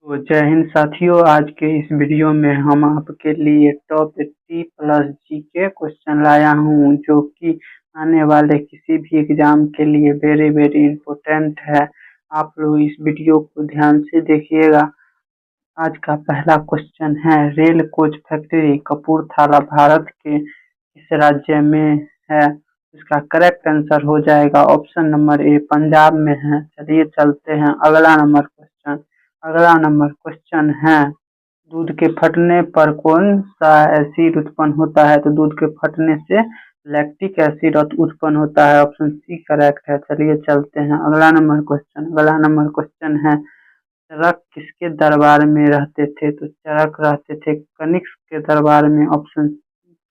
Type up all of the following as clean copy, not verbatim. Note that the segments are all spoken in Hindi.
तो जय हिंद साथियों। आज के इस वीडियो में हम आपके लिए टॉप 80 प्लस जीके क्वेश्चन लाया हूँ, जो कि आने वाले किसी भी एग्जाम के लिए वेरी वेरी इम्पोर्टेंट है। आप लोग इस वीडियो को ध्यान से देखिएगा। आज का पहला क्वेश्चन है, rail coach factory Kapurthala Bharat के किस राज्य में है? इसका करेक्ट आंसर हो जाएगा ऑप्शन नंबर ए, पंजाब में है। चलिए चलते हैं अगला नंबर क्वेश्चन है, दूध के फटने पर कौन सा एसिड उत्पन्न होता है? तो दूध के फटने से लैक्टिक एसिड उत्पन्न होता है। ऑप्शन सी करेक्ट है। चलिए चलते हैं अगला नंबर क्वेश्चन है, चरक किसके दरबार में रहते थे? तो चरक रहते थे कनिष्क के दरबार में। ऑप्शन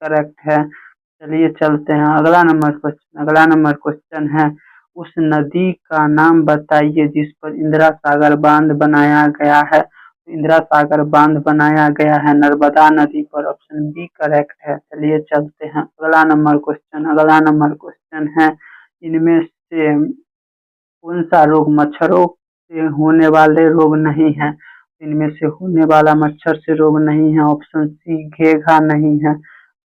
करेक्ट है। चलिए चलते हैं अगला नंबर क्वेश्चन है, उस नदी का नाम बताइए जिस पर इंदिरा सागर बांध बनाया गया है। तो इंदिरा सागर बांध बनाया गया है नर्मदा नदी पर। ऑप्शन बी करेक्ट है। चलिए चलते हैं अगला नंबर क्वेश्चन है, इनमें से कौन सा रोग मच्छरों से होने वाले रोग नहीं है? इनमें से होने वाला मच्छर से रोग नहीं है। ऑप्शन सी घेघा नहीं है।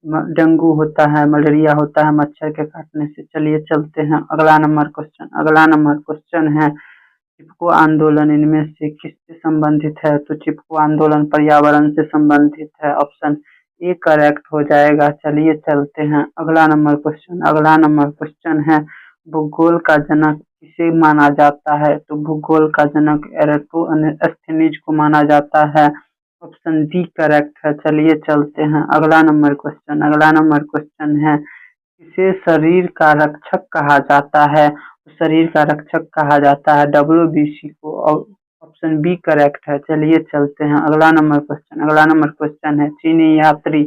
डेंगू होता है, मलेरिया होता है मच्छर के काटने से। चलिए चलते हैं अगला नंबर क्वेश्चन है, चिपको आंदोलन इनमें से किससे संबंधित है? तो चिपको आंदोलन पर्यावरण से संबंधित है। ऑप्शन ए करेक्ट हो जाएगा। चलिए चलते हैं अगला नंबर क्वेश्चन है, भूगोल का जनक किसे माना जाता है? तो भूगोल का जनक एरिस्टोफेनीज को माना जाता है। ऑप्शन डी करेक्ट है। चलिए चलते हैं अगला नंबर क्वेश्चन है, इसे शरीर का रक्षक कहा जाता है? तो शरीर का रक्षक कहा जाता है डब्ल्यूबीसी को। ऑप्शन बी करेक्ट है। चलिए चलते हैं अगला नंबर क्वेश्चन है, चीनी यात्री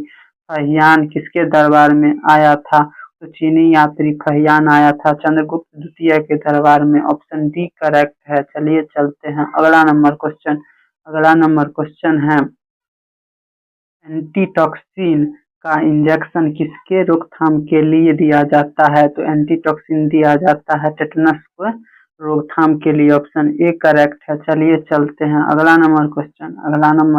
फहियान किसके दरबार में आया था? तो चीनी यात्री फहियान आया था चंद्रगुप्त द्वितीय के दरबार में। ऑप्शन डी करेक्ट है। चलिए चलते हैं अगला नंबर क्वेश्चन है, एंटीटॉक्सिन का इंजेक्शन किसके रोकथाम के लिए दिया जाता है? तो एंटीटॉक्सिन दिया जाता है टेटनस को रोकथाम के लिए। ऑप्शन ए करेक्ट है। चलिए चलते हैं अगला नंबर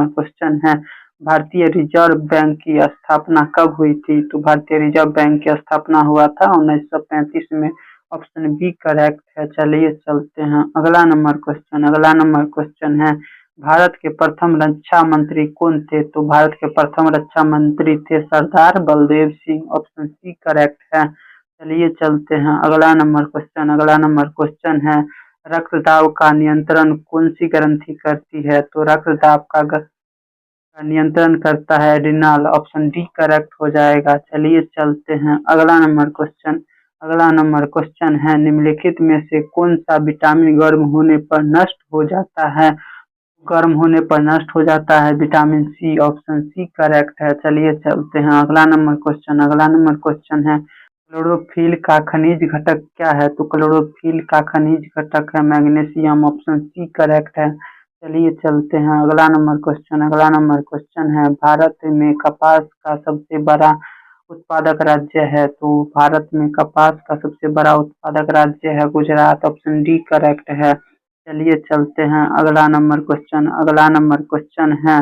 क्वेश्चन है, भारतीय रिजर्व बैंक की स्थापना कब हुई थी? तो भारतीय रिजर्व बैंक की स्थापना हुआ था 1935 में। ऑप्शन बी करेक्ट है। चलिए चलते हैं अगला नंबर क्वेश्चन है, भारत के प्रथम रक्षा मंत्री कौन थे? तो भारत के प्रथम रक्षा मंत्री थे Sardar Baldev Singh. Option C correct है। चलिए चलते हैं अगला नंबर क्वेश्चन है, रक्तदाब का नियंत्रण कौन सी ग्रंथि करती है? तो रक्तदाब का नियंत्रण करता है एड्रिनल। ऑप्शन डी करेक्ट हो जाएगा। चलिए चलते हैं अगला नंबर क्वेश्चन है, निम्नलिखित में से कौन सा विटामिन गर्म होने पर नष्ट हो जाता है? गर्म होने पर नष्ट हो जाता है vitamin C. Option C correct है। चलिए चलते हैं अगला नंबर क्वेश्चन है, क्लोरोफिल का खनिज घटक क्या है? तो क्लोरोफिल का खनिज घटक है मैग्नीशियम। ऑप्शन सी करेक्ट है। चलिए चलते हैं अगला नंबर क्वेश्चन है, भारत में कपास का सबसे बड़ा उत्पादक राज्य है? तो भारत में कपास का सबसे बड़ा उत्पादक राज्य है गुजरात। ऑप्शन डी करेक्ट है। चलिए चलते हैं अगला नंबर क्वेश्चन है,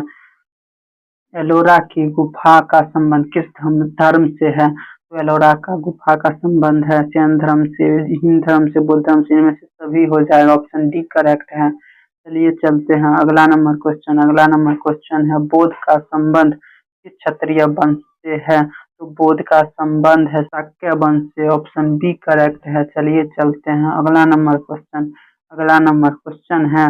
एलोरा की गुफा का संबंध किस धर्म से है? तो एलोरा का गुफा का संबंध है जैन धर्म से, हिंदू धर्म से, बुद्ध धर्म से, इनमें से सभी हो जाएगा। ऑप्शन डी करेक्ट है। चलिए चलते हैं अगला नंबर क्वेश्चन है, बोध का संबंध किस क्षत्रिय वंश से है? तो बोध का संबंध है शाक्य वंश से। ऑप्शन बी करेक्ट है। चलिए चलते हैं अगला नंबर क्वेश्चन है,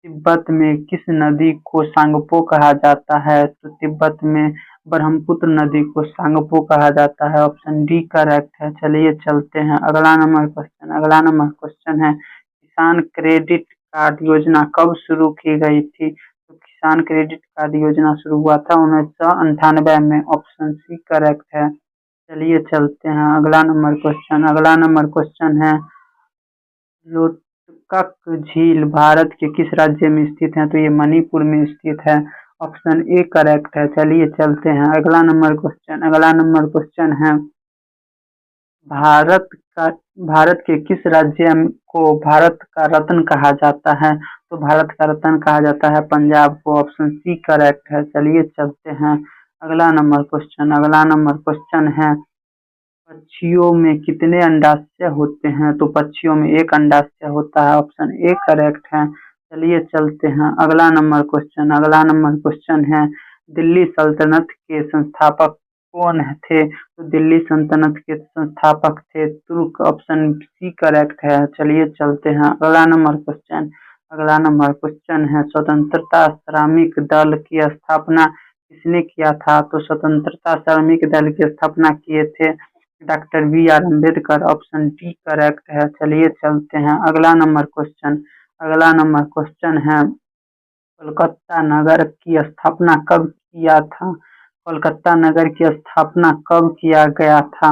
तिब्बत में किस नदी को सांगपो कहा जाता है? तो तिब्बत में ब्रह्मपुत्र नदी को सांगपो कहा जाता है। ऑप्शन डी करेक्ट है। चलिए चलते हैं अगला नंबर क्वेश्चन है, किसान क्रेडिट कार्ड योजना कब शुरू की गई थी? तो किसान क्रेडिट कार्ड योजना शुरू हुआ था 1998 में। ऑप्शन सी करेक्ट है। चलिए चलते हैं अगला नंबर क्वेश्चन है, लोटकक झील भारत के किस राज्य में स्थित है? तो ये मणिपुर में स्थित है। ऑप्शन ए करेक्ट है। चलिए चलते हैं अगला नंबर क्वेश्चन है, भारत का भारत के किस राज्य को भारत का रत्न कहा जाता है? तो भारत का रत्न कहा जाता है पंजाब को। ऑप्शन सी करेक्ट है। चलिए चलते हैं अगला नंबर क्वेश्चन है, पक्षियों में कितने अंडाशय होते हैं? तो पक्षियों में एक अंडाशय होता है। ऑप्शन ए करेक्ट है। चलिए चलते हैं अगला नंबर क्वेश्चन है, दिल्ली सल्तनत के संस्थापक कौन थे? तो दिल्ली सल्तनत के संस्थापक थे तुर्क। ऑप्शन सी करेक्ट है। चलिए चलते हैं अगला नंबर क्वेश्चन है, स्वतंत्रता श्रमिक दल की स्थापना किसने किया था? तो स्वतंत्रता श्रमिक दल की स्थापना किए थे doctor B R Ambedkar. Option D correct है। चलिए चलते हैं अगला नंबर क्वेश्चन है, कोलकाता नगर की स्थापना कब किया था? कोलकाता नगर की स्थापना कब किया गया था?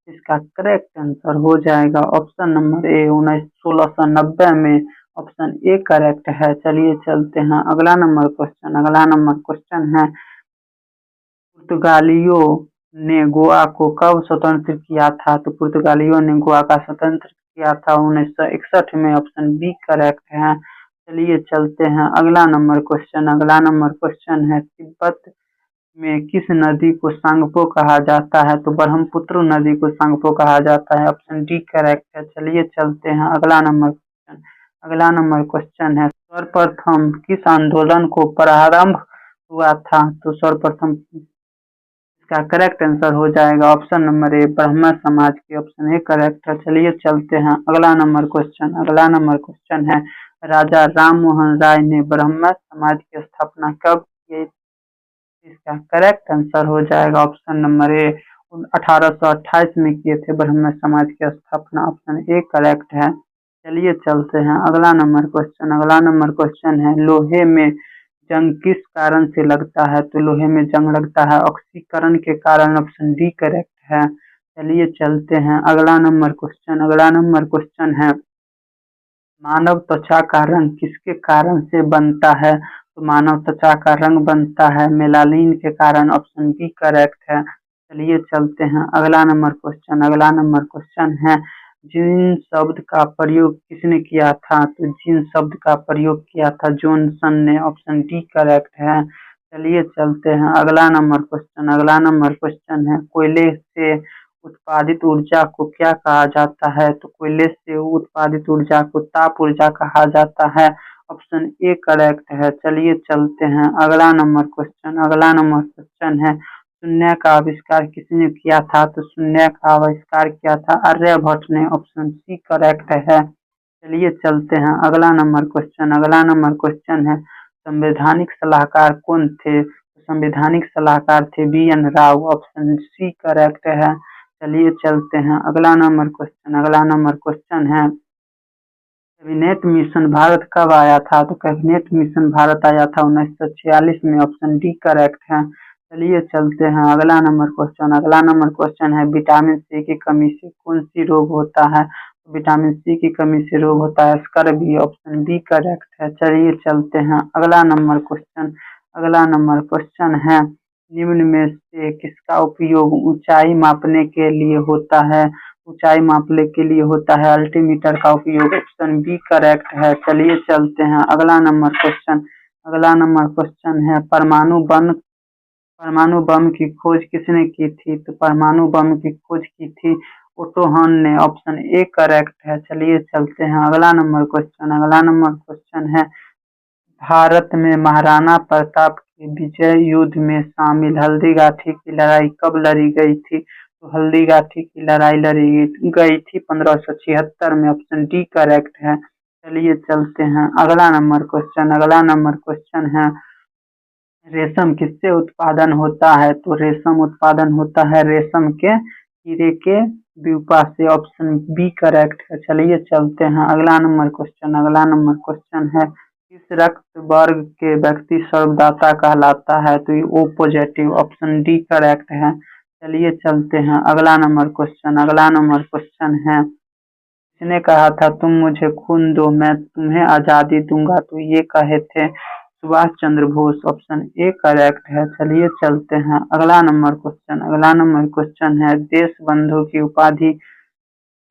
इसका करेक्ट आंसर हो जाएगा ऑप्शन नंबर ए 1690 में। ऑप्शन ए करेक्ट है। चलिए चलते हैं अगला नंबर क्वेश्चन है, पुर्तगालियों ने गोवा को कब स्वतंत्र किया था? तो पुर्तगालियों ने गोवा का स्वतंत्र किया था 1961 में। ऑप्शन बी करेक्ट है। चलिए चलते हैं अगला नंबर क्वेश्चन है, तिब्बत में किस नदी को सांगपो कहा जाता है? तो ब्रह्मपुत्र नदी को सांगपो कहा जाता है। ऑप्शन डी करेक्ट है। चलिए चलते हैं अगला नंबर क्वेश्चन है, सर्वप्रथम किस आंदोलन को प्रारंभ हुआ था? तो सर्वप्रथम इसका करेक्ट आंसर हो जाएगा ऑप्शन नंबर ए ब्राह्मण समाज की। ऑप्शन ए करेक्ट है। चलिए चलते हैं अगला नंबर क्वेश्चन है, राजा राम मोहन राय ने ब्राह्मण समाज की स्थापना कब की? इसका करेक्ट आंसर हो जाएगा ऑप्शन नंबर ए 1828 में किए थे ब्राह्मण समाज की स्थापना। ऑप्शन ए करेक्ट है। चलिए चलते हैं अगला नंबर क्वेश्चन है, लोहे में जंग किस कारण से लगता है? तो लोहे में जंग लगता है ऑक्सीकरण के कारण। ऑप्शन डी करेक्ट है। चलिए चलते हैं अगला नंबर क्वेश्चन है, मानव त्वचा का रंग किसके कारण से बनता है? तो मानव त्वचा का रंग बनता है मेलानिन के कारण। ऑप्शन बी करेक्ट है। चलिए चलते हैं अगला नंबर क्वेश्चन है, जिन शब्द का प्रयोग किसने किया था? तो जिन शब्द का प्रयोग किया था जॉनसन ने। ऑप्शन डी करेक्ट है। चलिए चलते हैं अगला नंबर क्वेश्चन है, कोयले से उत्पादित ऊर्जा को क्या कहा जाता है? तो कोयले से उत्पादित ऊर्जा को ताप ऊर्जा कहा जाता है। ऑप्शन ए करेक्ट है। चलिए चलते हैं अगला नंबर क्वेश्चन है, शून्य का आविष्कार किसने किया था? तो शून्य का आविष्कार किया था आर्यभट्ट ने। ऑप्शन सी करेक्ट है। चलिए चलते हैं अगला नंबर क्वेश्चन है, संवैधानिक सलाहकार कौन थे? तो संवैधानिक सलाहकार थे B N Rau. Option C correct है। चलिए चलते हैं अगला नंबर क्वेश्चन है, कैबिनेट मिशन भारत कब आया था? तो कैबिनेट मिशन भारत आया था 1946 में। ऑप्शन डी करेक्ट है। चलिए चलते हैं अगला नंबर क्वेश्चन है, विटामिन सी की कमी से कौन सी रोग होता है? तो विटामिन सी की कमी से रोग होता है स्कर्वी। ऑप्शन बी करेक्ट है। चलिए चलते हैं अगला नंबर क्वेश्चन है, निम्न में से किसका उपयोग ऊंचाई मापने के लिए होता है? ऊंचाई मापने के लिए होता है अल्टीमीटर का उपयोग। ऑप्शन बी करेक्ट है। चलिए चलते हैं अगला नंबर क्वेश्चन है, परमाणु बम की खोज किसने की थी? तो परमाणु बम की खोज की थी ओटो हन ने। ऑप्शन ए करेक्ट है। चलिए चलते हैं अगला नंबर क्वेश्चन है, भारत में महाराणा प्रताप के विजय युद्ध में शामिल हल्दीघाटी की लड़ाई कब लड़ी गई थी? तो हल्दीघाटी की लड़ाई लड़ी गई थी 1576 में। ऑप्शन डी करेक्ट है। चलिए चलते हैं अगला नंबर क्वेश्चन है, रेशम किससे उत्पादन होता है? तो रेशम उत्पादन होता है रेशम के कीड़े के प्यूपा से। ऑप्शन बी करेक्ट है। चलिए चलते हैं अगला नंबर क्वेश्चन है, किस रक्त वर्ग के व्यक्ति सर्वदाता कहलाता है? तो ये O positive. Option D correct है। चलिए चलते हैं अगला नंबर क्वेश्चन है, किसने कहा था तुम मुझे खून दो मैं तुम्हें आजादी दूंगा? तो ये कहे थे Subhash Chandra Bose. Option A correct है। चलिए चलते हैं अगला नंबर क्वेश्चन है, देश बंधु की उपाधि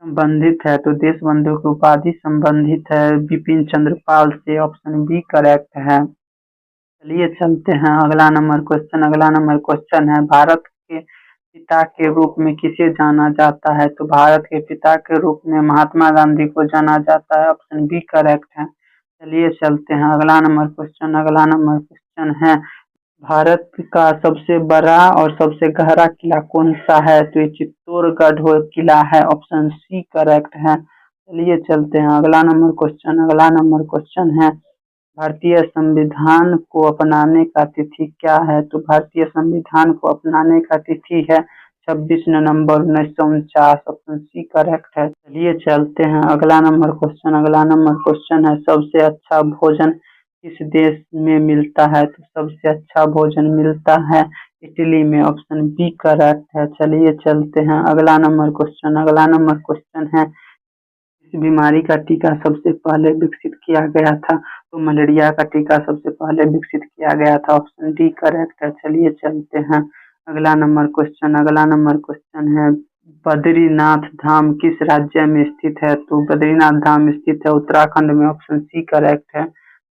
संबंधित है तो देशबंधु की उपाधि संबंधित है बिपिन चंद्र पाल से, ऑप्शन बी करेक्ट है। चलिए चलते हैं अगला नंबर क्वेश्चन। अगला नंबर क्वेश्चन है, भारत के पिता के रूप में किसे जाना जाता है? तो भारत के पिता के रूप में महात्मा गांधी को जाना जाता है, ऑप्शन बी करेक्ट है। चलिए चलते हैं अगला नंबर क्वेश्चन। अगला नंबर क्वेश्चन है, भारत का सबसे बड़ा और सबसे गहरा किला कौन सा है? तो ये चित्तौड़गढ़ किला है, ऑप्शन सी करेक्ट है। चलिए चलते हैं अगला नंबर क्वेश्चन। अगला नंबर क्वेश्चन है, भारतीय संविधान को अपनाने का तिथि क्या है? तो भारतीय संविधान को अपनाने का तिथि है 26 नवंबर 1949, ऑप्शन सी करेक्ट है। चलिए चलते हैं अगला नंबर क्वेश्चन। अगला नंबर क्वेश्चन है, सबसे अच्छा भोजन किस देश में मिलता है? तो सबसे अच्छा भोजन मिलता है इटली में, ऑप्शन बी करेक्ट है। चलिए चलते हैं अगला नंबर क्वेश्चन। अगला नंबर क्वेश्चन है, इस बीमारी का टीका सबसे पहले विकसित किया गया था? तो मलेरिया का टीका सबसे पहले विकसित किया गया था, ऑप्शन डी करेक्ट है। चलिए चलते हैं अगला नंबर क्वेश्चन। अगला नंबर क्वेश्चन है, बद्रीनाथ धाम किस राज्य में स्थित है? तो बद्रीनाथ धाम स्थित है उत्तराखंड में, ऑप्शन सी करेक्ट है।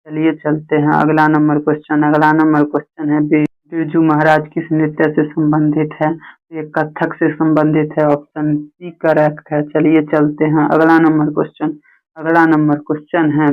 चलिए चलते हैं अगला नंबर क्वेश्चन। अगला नंबर क्वेश्चन है, बिरजू महाराज किस नृत्य से संबंधित है? ये कथक से संबंधित है, ऑप्शन सी करेक्ट है। चलिए चलते हैं अगला नंबर क्वेश्चन। अगला नंबर क्वेश्चन है,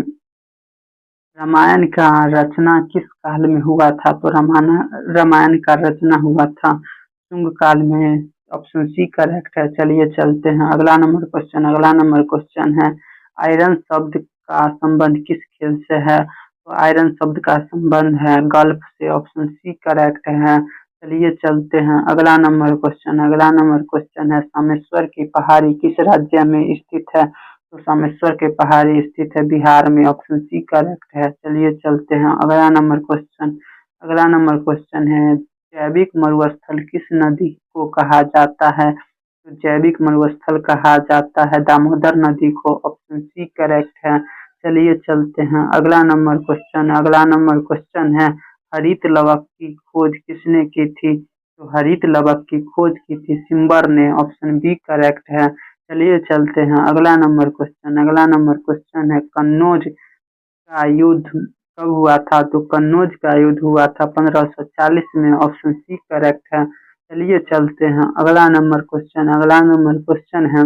रामायण का रचना किस काल में हुआ था? तो रामायण का रचना हुआ था शुंग काल में, ऑप्शन सी करेक्ट है। चलिए चलते हैं अगला नंबर क्वेश्चन। अगला नंबर क्वेश्चन है, आयरन शब्द का संबंध किस खेल से है? तो आयरन शब्द का संबंध है गल्फ से, ऑप्शन सी करेक्ट है। चलिए चलते हैं अगला नंबर क्वेश्चन। अगला नंबर क्वेश्चन है, सामेश्वर की पहाड़ी किस राज्य में स्थित है? तो सामेश्वर के पहाड़ी स्थित है बिहार में, ऑप्शन सी करेक्ट है। चलिए चलते हैं अगला नंबर क्वेश्चन। अगला नंबर क्वेश्चन है, जैविक मरुस्थल किस नदी को कहा जाता है? तो जैविक मरुस्थल कहा जाता है दामोदर नदी को, ऑप्शन सी करेक्ट है। चलिए चलते हैं अगला नंबर क्वेश्चन। अगला नंबर क्वेश्चन है, हरित लवक की खोज किसने की थी? तो हरित लवक की खोज की थी सिम्बर ने, ऑप्शन बी करेक्ट है। चलिए चलते हैं अगला नंबर क्वेश्चन। अगला नंबर क्वेश्चन है, कन्नौज का युद्ध कब हुआ था? तो कन्नौज का युद्ध हुआ था 1540 में, ऑप्शन सी करेक्ट है। चलिए चलते हैं अगला नंबर क्वेश्चन। अगला नंबर क्वेश्चन है,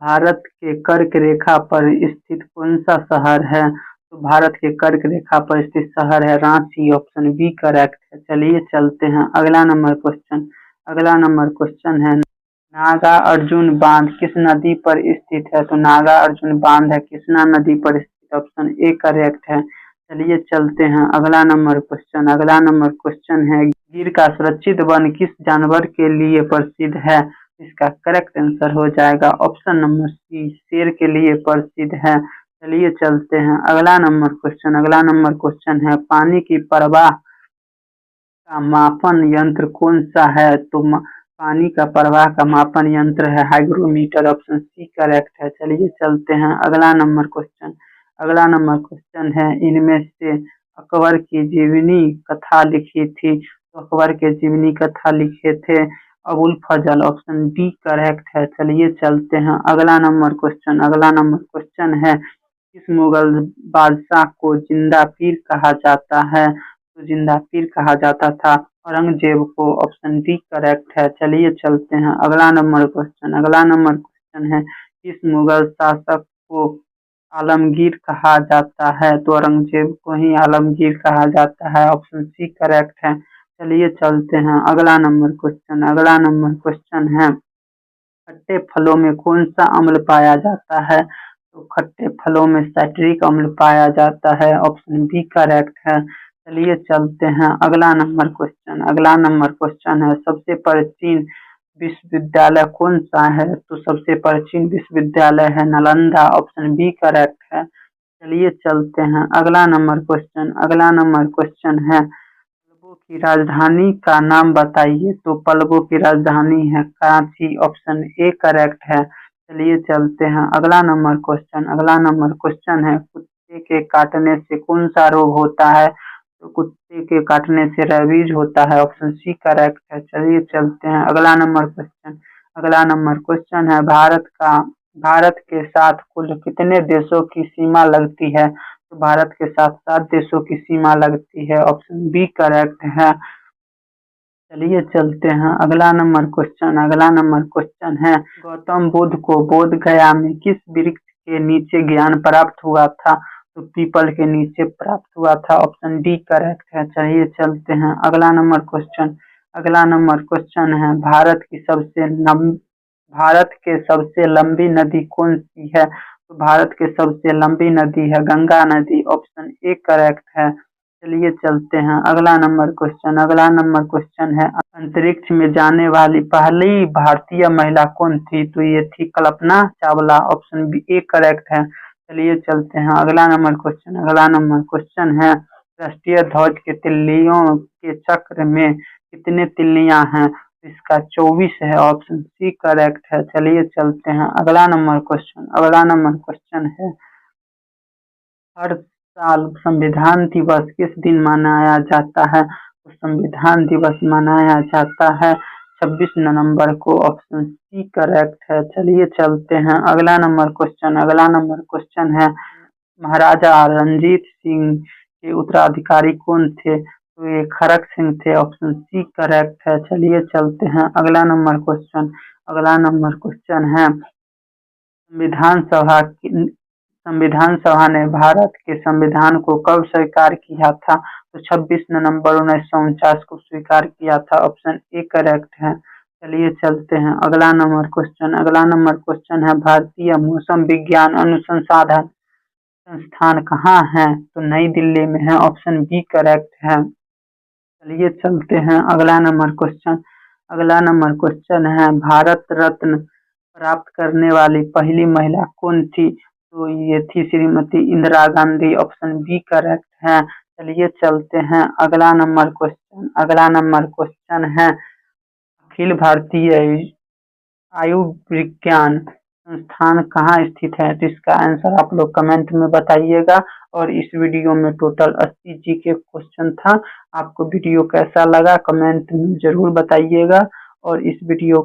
भारत के कर्क रेखा पर स्थित कौन सा शहर है? तो भारत के कर्क रेखा पर स्थित शहर है रांची, ऑप्शन बी करेक्ट है। चलिए चलते हैं अगला नंबर क्वेश्चन। अगला नंबर क्वेश्चन है, नागा अर्जुन बांध किस नदी पर स्थित है? तो नागा अर्जुन बांध है कृष्णा नदी पर स्थित, ऑप्शन ए करेक्ट है। चलिए चलते हैं अगला नंबर क्वेश्चन। अगला नंबर क्वेश्चन है, गिर का सुरक्षित वन किस जानवर के लिए प्रसिद्ध है? इसका करेक्ट आंसर हो जाएगा ऑप्शन नंबर सी, शेर के लिए प्रसिद्ध है। चलिए चलते हैं अगला नंबर क्वेश्चन। अगला नंबर क्वेश्चन है, पानी की प्रवाह का मापन यंत्र कौन सा है? तो पानी का प्रवाह का मापन यंत्र है हाइग्रोमीटर, ऑप्शन सी करेक्ट है। चलिए चलते हैं अगला नंबर क्वेश्चन। अगला नंबर क्वेश्चन है, इनमें से अकबर की जीवनी कथा लिखी थी? तो अकबर के जीवनी कथा लिखे थे अबुल फजल, ऑप्शन डी करेक्ट है। चलिए चलते हैं अगला नंबर क्वेश्चन। अगला नंबर क्वेश्चन है, किस मुगल बादशाह को जिंदा पीर कहा जाता है? तो जिंदा पीर कहा जाता था औरंगजेब को, ऑप्शन डी करेक्ट है। चलिए चलते हैं अगला नंबर क्वेश्चन। अगला नंबर क्वेश्चन है, किस मुगल शासक को आलमगीर कहा जाता है? तो औरंगजेब को ही आलमगीर कहा जाता है, ऑप्शन सी करेक्ट है। चलिए चलते हैं अगला नंबर क्वेश्चन। अगला नंबर क्वेश्चन है, खट्टे फलों में कौन सा अम्ल पाया जाता है? तो खट्टे फलों में साइट्रिक अम्ल पाया जाता है, ऑप्शन बी करेक्ट है। चलिए चलते हैं अगला नंबर क्वेश्चन। अगला नंबर क्वेश्चन है, सबसे प्राचीन विश्वविद्यालय कौन सा है? तो सबसे प्राचीन विश्वविद्यालय है नालंदा, ऑप्शन बी करेक्ट है। चलिए चलते हैं अगला नंबर क्वेश्चन। अगला नंबर क्वेश्चन है, पल्लवों की राजधानी का नाम बताइए? तो पल्लवों की राजधानी है कराची, ऑप्शन ए करेक्ट है। चलिए चलते हैं अगला नंबर क्वेश्चन। अगला नंबर क्वेश्चन है, कुत्ते के काटने से कौन सा रोग होता है? तो कुत्ते के काटने से रेबीज होता है, ऑप्शन सी करेक्ट है। चलिए चलते हैं अगला नंबर क्वेश्चन। अगला नंबर क्वेश्चन है भारत के साथ कुल कितने देशों की सीमा लगती है? तो भारत के साथ 7 देशों की सीमा लगती है। ऑप्शन बी करेक्ट है। चलिए चलते हैं अगला नंबर क्वेश्चन है गौतम बुद्ध को बोध गया में किस वृक्ष के नीचे ज्ञान प्राप्त हुआ था? तो पीपल के नीचे प्राप्त हुआ था। ऑप्शन डी करेक्ट है। चलिए चलते हैं अगला नंबर क्वेश्चन है भारत के सबसे लंबी नदी कौन सी है? तो भारत के सबसे लंबी नदी है गंगा नदी। ऑप्शन ए करेक्ट है। चलिए चलते हैं अगला नंबर क्वेश्चन है अंतरिक्ष में जाने वाली पहली भारतीय महिला कौन थी? तो ये थी Kalpana Chawla. Option B A correct है। चलिए चलते हैं अगला नंबर क्वेश्चन है राष्ट्रीय ध्वज के तिल्लियों के चक्र में कितने तिल्लियां हैं? इसका 24 है। ऑप्शन सी करेक्ट है। चलिए चलते हैं अगला नंबर क्वेश्चन है हर साल संविधान दिवस किस दिन मनाया जाता है? तो संविधान दिवस मनाया जाता है 26 नवंबर को। ऑप्शन सी करेक्ट है। चलिए चलते हैं अगला नंबर क्वेश्चन है महाराजा रणजीत सिंह के उत्तराधिकारी कौन थे? तो ये खड़क सिंह थे। ऑप्शन सी करेक्ट है। चलिए चलते हैं अगला नंबर क्वेश्चन है संविधान सभा ने भारत के संविधान को कब स्वीकार किया था? तो 26 नवंबर 1949 को स्वीकार किया था। ऑप्शन ए करेक्ट है। चलिए चलते हैं अगला नंबर क्वेश्चन है भारतीय मौसम विज्ञान अनुसंधान संस्थान कहाँ है? तो नई दिल्ली में है। ऑप्शन बी करेक्ट है। चलिए चलते हैं अगला नंबर क्वेश्चन है भारत रत्न प्राप्त करने वाली पहली महिला कौन थी? तो ये थी Shrimati Indira Gandhi. Option B correct है। चलिए चलते हैं अगला नंबर क्वेश्चन है अखिल भारतीय आयुर्विज्ञान संस्थान कहाँ स्थित है? तो इसका आंसर आप लोग कमेंट में बताइएगा। और इस वीडियो में टोटल 80 जी के क्वेश्चन था। आपको वीडियो कैसा लगा कमेंट में जरूर बताइएगा। और इस वीडियो